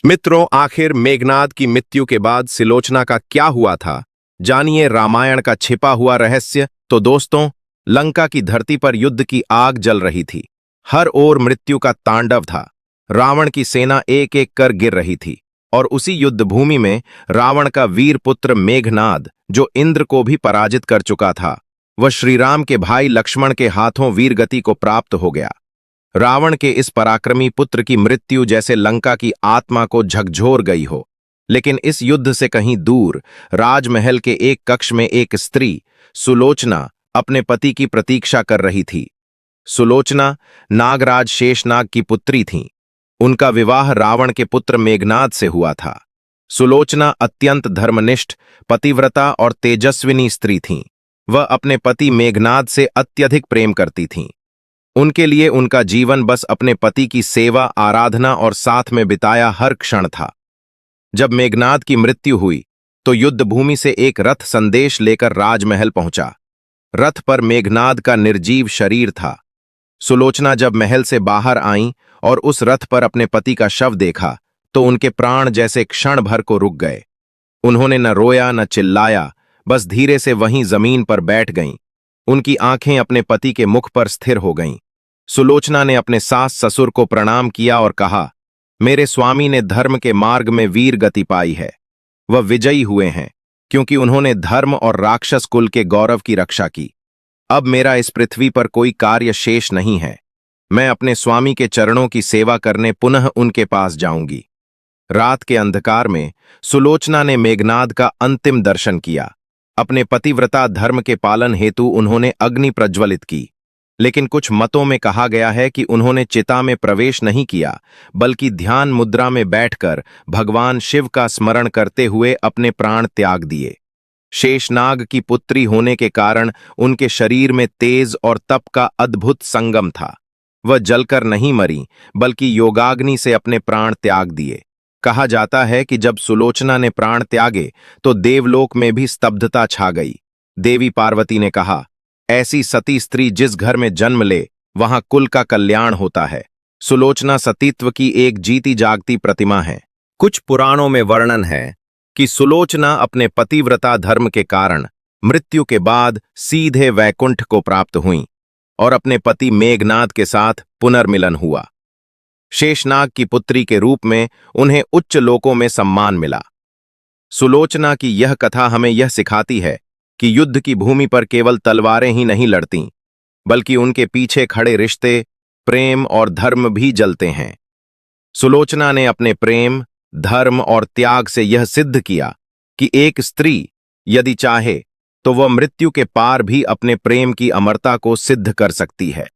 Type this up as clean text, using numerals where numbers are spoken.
मित्रों, आखिर मेघनाद की मृत्यु के बाद सिलोचना का क्या हुआ था? जानिए रामायण का छिपा हुआ रहस्य। तो दोस्तों, लंका की धरती पर युद्ध की आग जल रही थी। हर ओर मृत्यु का तांडव था। रावण की सेना एक एक कर गिर रही थी और उसी युद्ध भूमि में रावण का वीर पुत्र मेघनाद, जो इंद्र को भी पराजित कर चुका था, वह श्रीराम के भाई लक्ष्मण के हाथों वीरगति को प्राप्त हो गया। रावण के इस पराक्रमी पुत्र की मृत्यु जैसे लंका की आत्मा को झकझोर गई हो। लेकिन इस युद्ध से कहीं दूर राजमहल के एक कक्ष में एक स्त्री, सुलोचना, अपने पति की प्रतीक्षा कर रही थी। सुलोचना नागराज शेषनाग की पुत्री थीं। उनका विवाह रावण के पुत्र मेघनाद से हुआ था। सुलोचना अत्यंत धर्मनिष्ठ, पतिव्रता और तेजस्विनी स्त्री थीं। वह अपने पति मेघनाद से अत्यधिक प्रेम करती थीं। उनके लिए उनका जीवन बस अपने पति की सेवा, आराधना और साथ में बिताया हर क्षण था। जब मेघनाद की मृत्यु हुई तो युद्ध भूमि से एक रथ संदेश लेकर राजमहल पहुंचा। रथ पर मेघनाद का निर्जीव शरीर था। सुलोचना जब महल से बाहर आईं और उस रथ पर अपने पति का शव देखा तो उनके प्राण जैसे क्षण भर को रुक गए। उन्होंने न रोया न चिल्लाया, बस धीरे से वहीं जमीन पर बैठ गईं। उनकी आंखें अपने पति के मुख पर स्थिर हो गईं। सुलोचना ने अपने सास ससुर को प्रणाम किया और कहा, मेरे स्वामी ने धर्म के मार्ग में वीर गति पाई है। वह विजयी हुए हैं क्योंकि उन्होंने धर्म और राक्षस कुल के गौरव की रक्षा की। अब मेरा इस पृथ्वी पर कोई कार्य शेष नहीं है। मैं अपने स्वामी के चरणों की सेवा करने पुनः उनके पास जाऊंगी। रात के अंधकार में सुलोचना ने मेघनाद का अंतिम दर्शन किया। अपने पतिव्रता धर्म के पालन हेतु उन्होंने अग्नि प्रज्वलित की। लेकिन कुछ मतों में कहा गया है कि उन्होंने चिता में प्रवेश नहीं किया, बल्कि ध्यान मुद्रा में बैठकर भगवान शिव का स्मरण करते हुए अपने प्राण त्याग दिए। शेषनाग की पुत्री होने के कारण उनके शरीर में तेज और तप का अद्भुत संगम था। वह जलकर नहीं मरी, बल्कि योगाग्नि से अपने प्राण त्याग दिए। कहा जाता है कि जब सुलोचना ने प्राण त्यागे तो देवलोक में भी स्तब्धता छा गई। देवी पार्वती ने कहा, ऐसी सती स्त्री जिस घर में जन्म ले वहां कुल का कल्याण होता है। सुलोचना सतीत्व की एक जीती जागती प्रतिमा है। कुछ पुराणों में वर्णन है कि सुलोचना अपने पतिव्रता धर्म के कारण मृत्यु के बाद सीधे वैकुंठ को प्राप्त हुईं और अपने पति मेघनाद के साथ पुनर्मिलन हुआ। शेषनाग की पुत्री के रूप में उन्हें उच्च लोकों में सम्मान मिला। सुलोचना की यह कथा हमें यह सिखाती है कि युद्ध की भूमि पर केवल तलवारें ही नहीं लड़तीं, बल्कि उनके पीछे खड़े रिश्ते, प्रेम और धर्म भी जलते हैं। सुलोचना ने अपने प्रेम, धर्म और त्याग से यह सिद्ध किया कि एक स्त्री यदि चाहे तो वह मृत्यु के पार भी अपने प्रेम की अमरता को सिद्ध कर सकती है।